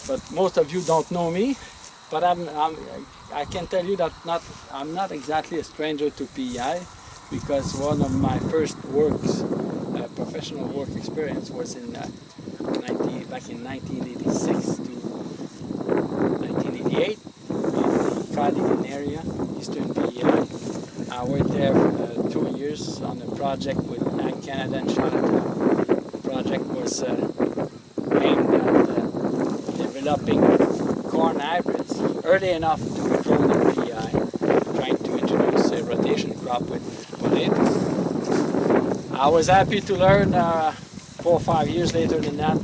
but most of you don't know me. But I can tell you that I'm not exactly a stranger to PEI, because one of my first works, professional work experience, was in back in 1986 to 1988 in the Cardigan area, Eastern PEI. I worked there for 2 years on a project with Ag Canada and Charlottetown. The project was aimed at developing corn hybrids early enough to be grown in PEI, trying to introduce a rotation crop with potatoes. I was happy to learn 4 or 5 years later than that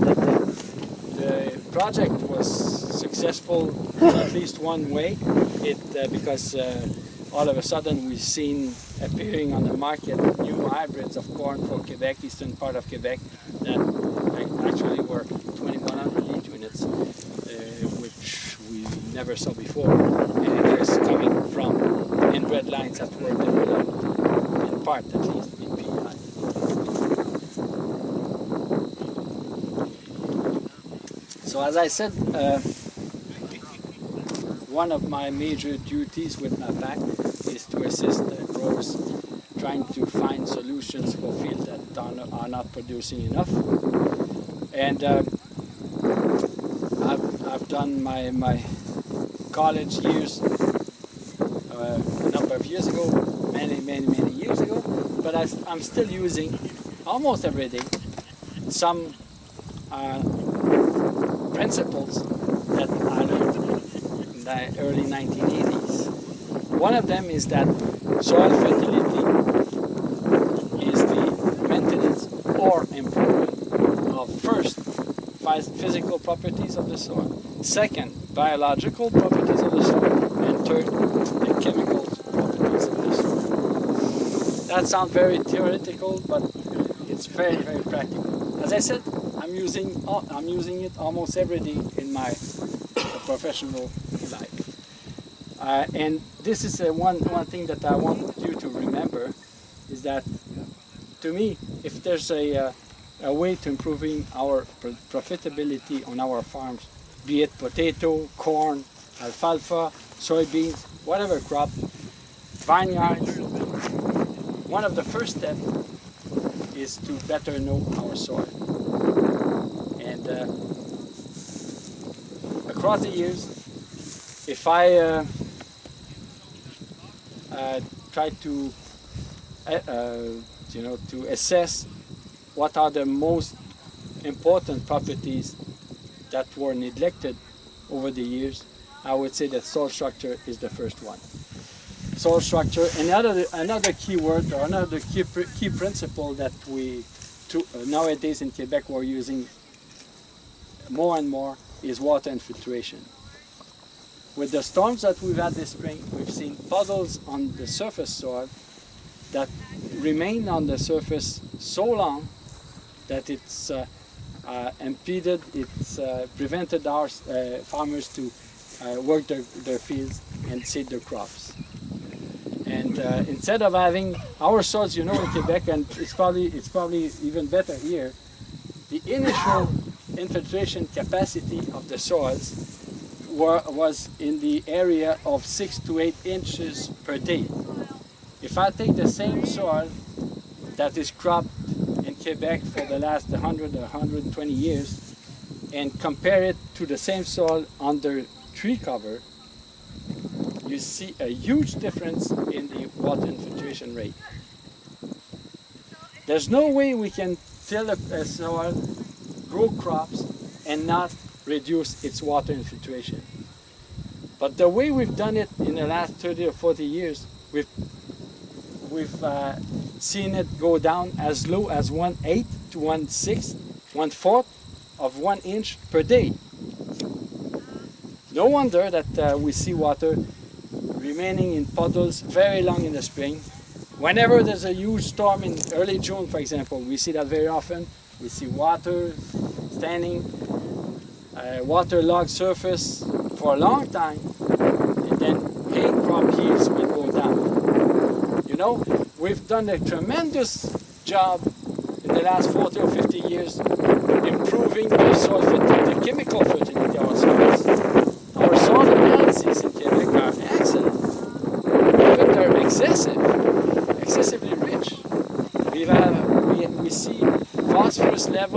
the project was successful in at least one way. Because all of a sudden we've seen appearing on the market new hybrids of corn for Quebec, eastern part of Quebec, that actually were 2100 lead units, which we never saw before. And it was coming from inbred lines that were developed, in part at least, in PEI. So as I said, one of my major duties with MAPAQ is to assist growers trying to find solutions for fields that are not producing enough. And I've done my college years a number of years ago, many years ago, but I'm still using almost every day some principles that I learned in the early 1980s. One of them is that soil fertility is the maintenance or improvement of, first, physical properties of the soil, second, biological properties of the soil, and third, the chemical properties of the soil. That sounds very theoretical, but it's very practical. As I said, I'm using it almost every day in my professional life. And this is one thing that I want you to remember, is that to me, if there's a way to improving our profitability on our farms, be it potato, corn, alfalfa, soybeans, whatever crop, vineyards, one of the first steps is to better know our soil. And across the years, if I try to to assess what are the most important properties that were neglected over the years, I would say that soil structure is the first one. Soil structure, and another key word or another key principle that we nowadays in Quebec we're using more and more is water infiltration. With the storms that we've had this spring, we've seen puddles on the surface soil that remain on the surface so long that it's impeded, it's prevented our farmers to work their fields and seed their crops. And instead of having our soils, in Quebec, and it's probably even better here, the initial infiltration capacity of the soils was in the area of 6 to 8 inches per day. If I take the same soil that is cropped in Quebec for the last 100 or 120 years and compare it to the same soil under tree cover, you see a huge difference in the water infiltration rate. There's no way we can till a soil, grow crops, and not reduce its water infiltration. But the way we've done it in the last 30 or 40 years, we've seen it go down as low as 1/8 to 1/6, 1/4 of 1 inch per day. No wonder that we see water remaining in puddles very long in the spring. Whenever there's a huge storm in early June, for example, we see that very often. We see water standing, waterlogged surface for a long time, and then hay crop yields will go down. We've done a tremendous job in the last 40 or 50 years improving the soil fertility, the chemical fertility of our soil.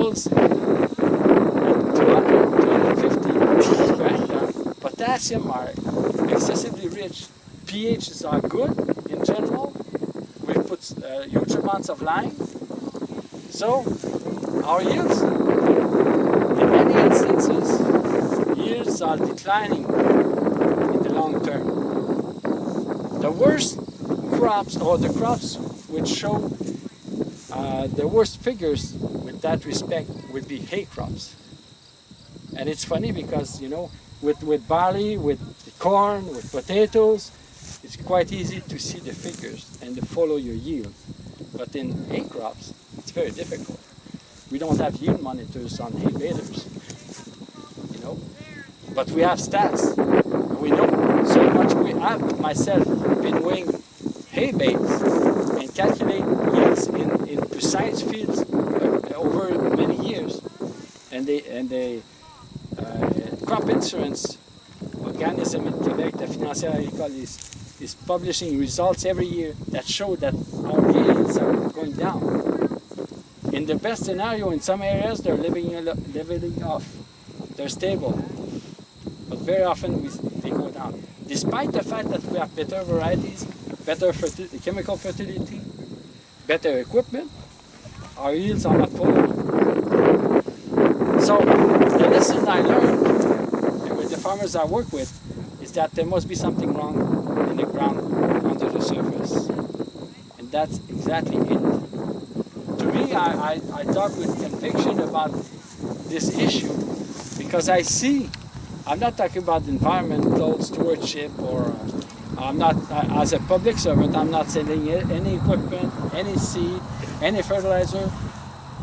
levels at 200, 250 per hectare. Potassium are excessively rich. pHs are good in general. We put huge amounts of lime. So our yields, in many instances, yields are declining in the long term. The worst crops, or the crops which show the worst figures with that respect, would be hay crops. And it's funny because, you know, with barley, with corn, with potatoes, it's quite easy to see the figures and to follow your yield. But in hay crops, it's very difficult. We don't have yield monitors on hay balers, you know. But we have stats. And we know so much. I've myself been weighing hay bales and calculate yields in precise fields over many years. And the crop insurance organism in Quebec, the Financière Agricole, is publishing results every year that show that our yields are going down. In the best scenario, in some areas, they're leveling off. They're stable. But very often they go down. Despite the fact that we have better varieties, better chemical fertility, better equipment, our yields are not following. So the lesson I learned with the farmers I work with is that there must be something wrong in the ground under the surface. And that's exactly it. To me, I talk with conviction about this issue because I see, I'm not talking about environmental stewardship, or I'm not, as a public servant, I'm not selling any equipment, any seed, any fertilizer.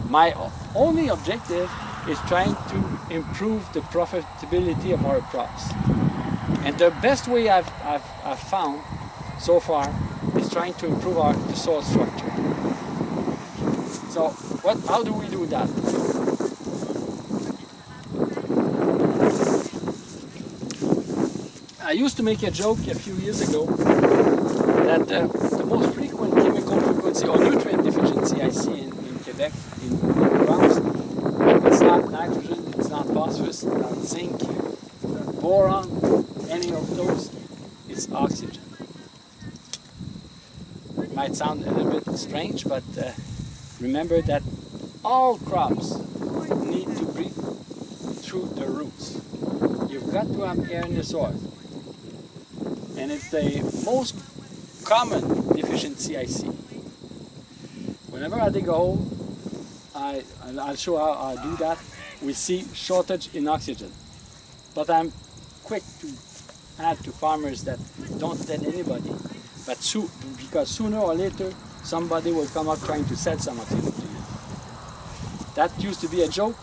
My only objective is trying to improve the profitability of our crops. And the best way I've found so far is trying to improve the soil structure. So how do we do that? I used to make a joke a few years ago that the most frequent chemical frequency or nutrient deficiency I see in Quebec, in crops, it's not nitrogen, it's not phosphorus, it's not zinc, boron, any of those, it's oxygen. It might sound a little bit strange, but remember that all crops need to breathe through the roots. You've got to have air in the soil. And it's the most common deficiency I see. Whenever I dig a hole, I'll show how I do that, we see shortage in oxygen. But I'm quick to add to farmers that don't tell anybody, but because sooner or later somebody will come up trying to sell some oxygen to you. That used to be a joke,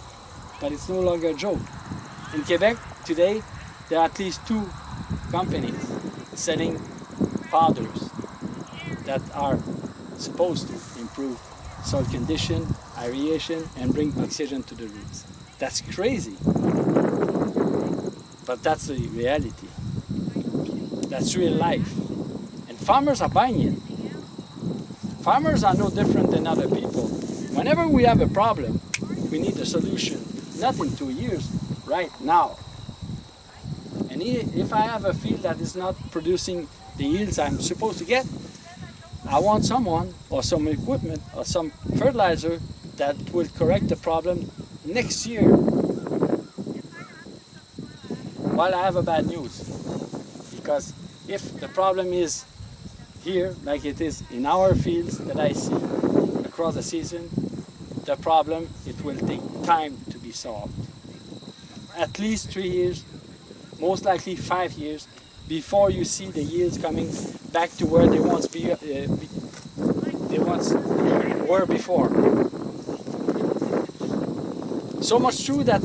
but it's no longer a joke. In Quebec today, there are at least 2 companies selling powders that are supposed to improve soil condition, aeration, and bring oxygen to the roots. That's crazy, but that's the reality. That's real life. And farmers are buying it. Farmers are no different than other people. Whenever we have a problem, we need a solution, not in 2 years, right now. And if I have a field that is not producing the yields I'm supposed to get, I want someone or some equipment or some fertilizer that will correct the problem next year. Well, I have a bad news, because if the problem is here, like it is in our fields that I see across the season, the problem, it will take time to be solved. At least 3 years, most likely 5 years, before you see the yields coming back to where they once were before. So much true that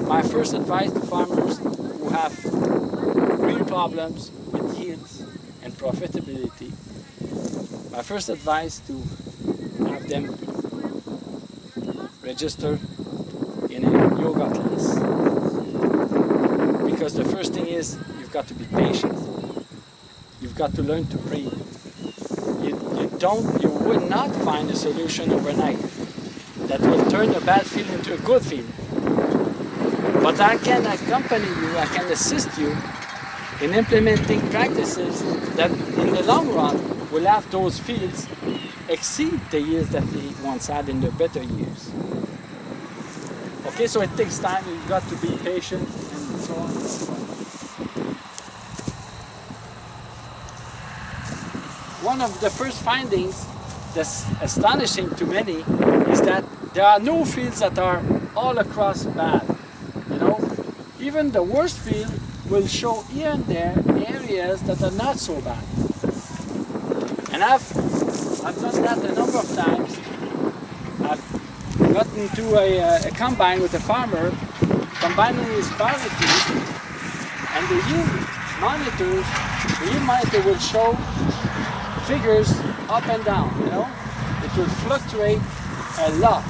my first advice to farmers who have real problems with yields and profitability, my first advice to have them register in a yoga class. Because the first thing is, you've got to be patient. You've got to learn to breathe. You would not find a solution overnight. that will turn a bad field into a good field. But I can accompany you, I can assist you in implementing practices that in the long run will have those fields exceed the years that they once had in the better years. Okay, so it takes time, you've got to be patient and so on and so on. One of the first findings that's astonishing to many is that there are no fields that are all across bad. You know, even the worst field will show here and there areas that are not so bad. And I've done that a number of times. I've gotten to a combine with a farmer, combining his varieties, and the yield monitor will show figures up and down, you know. It will fluctuate a lot.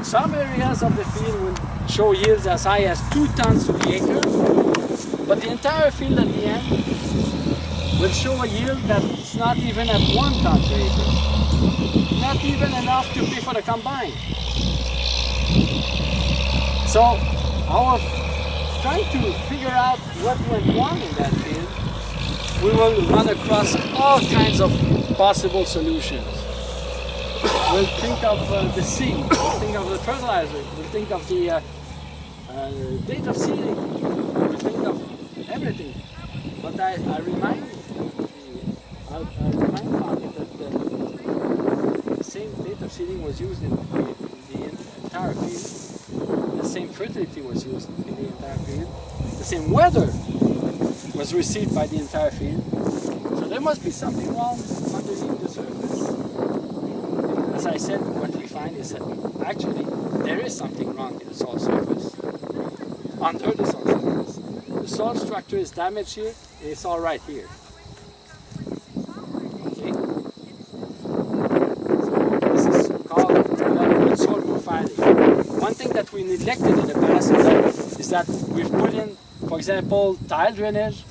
Some areas of the field will show yields as high as 2 tons to the acre, but the entire field at the end will show a yield that's not even at 1 ton per acre. Not even enough to pay for the combine. So our trying to figure out what went wrong in that field, we will run across all kinds of possible solutions. We'll think of the seed, we'll think of the fertilizer, we'll think of the date of seeding, we'll think of everything. But I remind farmers that the same date of seeding was used in the entire field, the same fertility was used in the entire field, the same weather was received by the entire field. So there must be something wrong underneath the surface. As I said, what we find is that actually there is something wrong in the soil surface, under the soil surface. The soil structure is damaged here, and it's all right here. Okay? This is called good soil profiling. One thing that we neglected in the past is that we've put in, for example, tile drainage.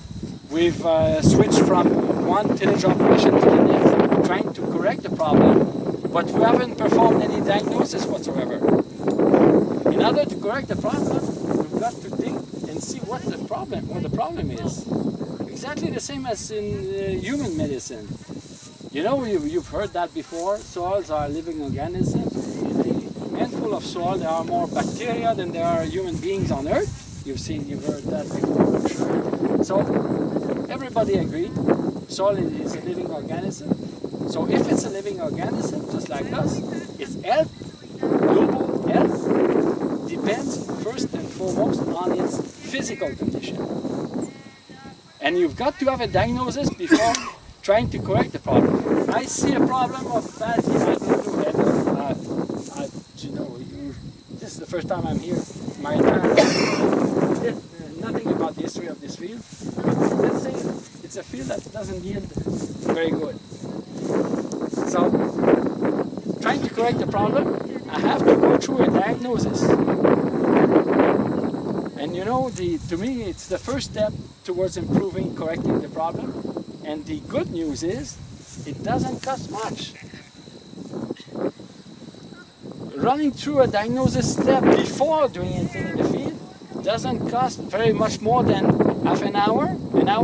We've switched from one tillage operation to the next, trying to correct the problem, but we haven't performed any diagnosis whatsoever. In order to correct the problem, we've got to think and see what the problem is. Exactly the same as in human medicine. You know, you've heard that before. Soils are living organisms. In a handful of soil, there are more bacteria than there are human beings on Earth. You've heard that before, I'm sure. So everybody agreed, soil is a living organism. So if it's a living organism, just like us, its health, global health, depends first and foremost on its physical condition. And you've got to have a diagnosis before trying to correct the problem. I see a problem of bad yield. You know, this is the first time I'm here. My entire life, nothing about the history of this field. Let's say it's a field that doesn't yield very good. So, trying to correct the problem, I have to go through a diagnosis. And you know, to me, it's the first step towards improving, correcting the problem. And the good news is, it doesn't cost much. Running through a diagnosis step before doing anything in the field doesn't cost very much more than half an hour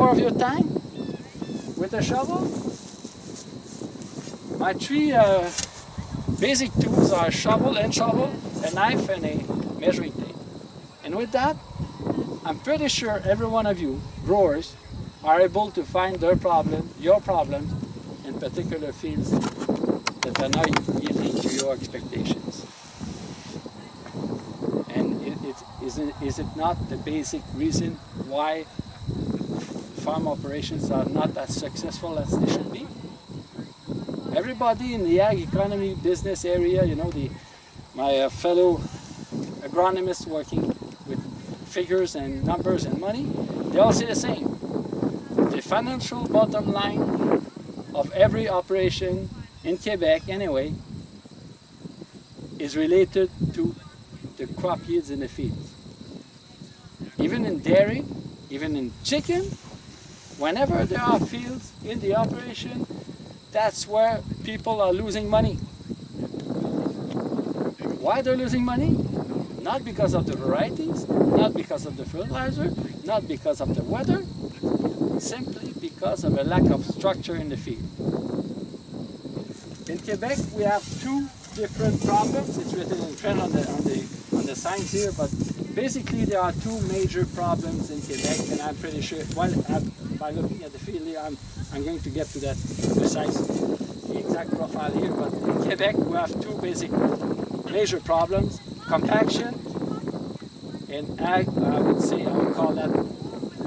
of your time with a shovel. My 3 basic tools are a shovel, a knife, and a measuring tape. And with that, I'm pretty sure every one of you, growers, are able to find their problem, your problems, in particular fields that are not yielding to your expectations. And is it not the basic reason why farm operations are not as successful as they should be? Everybody in the ag economy business area, you know, my fellow agronomists working with figures and numbers and money, they all say the same. The financial bottom line of every operation in Quebec anyway is related to the crop yields in the fields. Even in dairy, even in chicken, whenever there are fields in the operation, that's where people are losing money. Why they're losing money? Not because of the varieties, not because of the fertilizer, not because of the weather, simply because of a lack of structure in the field. In Quebec, we have two different problems. It's written in print on the signs here, but basically there are two major problems in Quebec, and I'm pretty sure, well, by looking at the field here, I'm going to get to that precise, the exact profile here, but in Quebec we have two basic major problems: compaction, and I would call that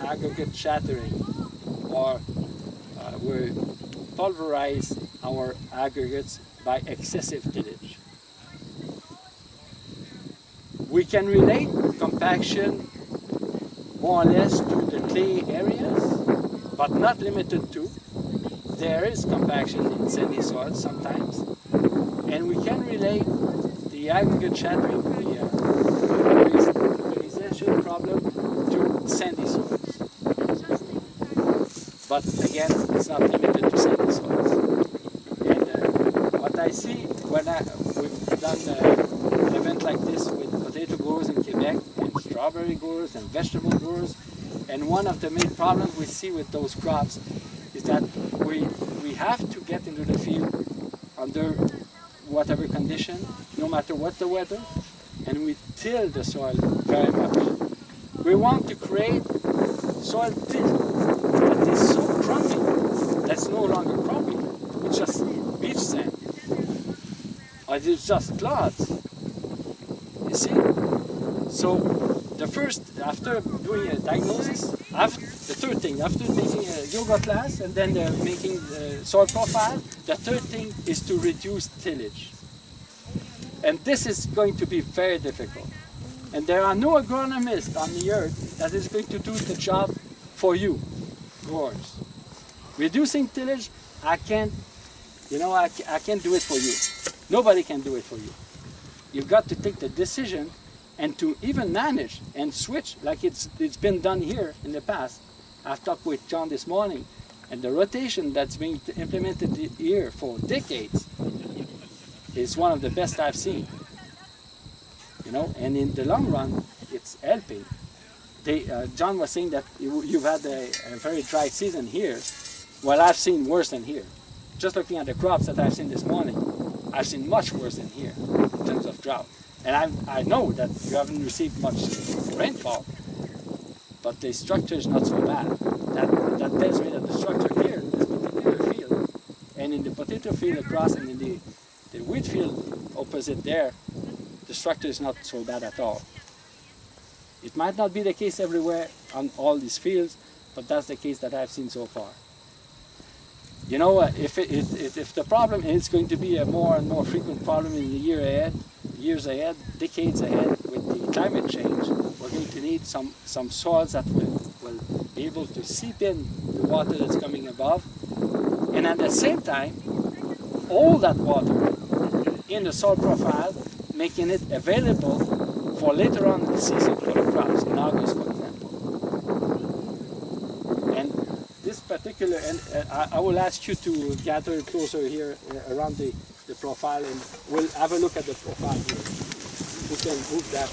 aggregate shattering, or we pulverize our aggregates by excessive tillage. We can relate compaction more or less to the clay areas, but not limited to. There is compaction in sandy soils sometimes, and we can relate the aggregate shattering, the pulverization problem, to sandy soils. But again, it's not limited to sandy soils. And what I see when we've done an event like this with potato growers in Quebec, and strawberry growers and vegetable growers, and one of the main problems we see with those crops is that we have to get into the field under whatever condition, no matter what the weather, and we till the soil very much. We want to create soil till that is so crumbly, that's no longer crumbly, it's just beach sand, or it's just clods, you see? So the first, after doing a diagnosis, the third thing, after taking a yoga class and then making the soil profile, the third thing is to reduce tillage. And this is going to be very difficult. And there are no agronomists on the earth that is going to do the job for you, growers. Reducing tillage, I can't do it for you. Nobody can do it for you. You've got to take the decision and to even manage and switch, like it's been done here in the past. I've talked with John this morning, and the rotation that's being implemented here for decades is one of the best I've seen. You know, and in the long run, it's helping. John was saying that you've had a very dry season here. Well, I've seen worse than here. Just looking at the crops that I've seen this morning, I've seen much worse than here in terms of drought. And I know that you haven't received much rainfall, but the structure is not so bad. That tells me that the structure here, this particular field, and in the potato field across, and in the wheat field opposite there, the structure is not so bad at all. It might not be the case everywhere on all these fields, but that's the case that I've seen so far. You know, if the problem, and it's going to be a more and more frequent problem in the years ahead, decades ahead, with the climate change, we're going to need some soils that will be able to seep in the water that's coming above, and at the same time, all that water in the soil profile, making it available for later on in the season for the crops, in August, for example. And this particular, and I will ask you to gather closer here around the profile, and we'll have a look at the profile here. We can move that.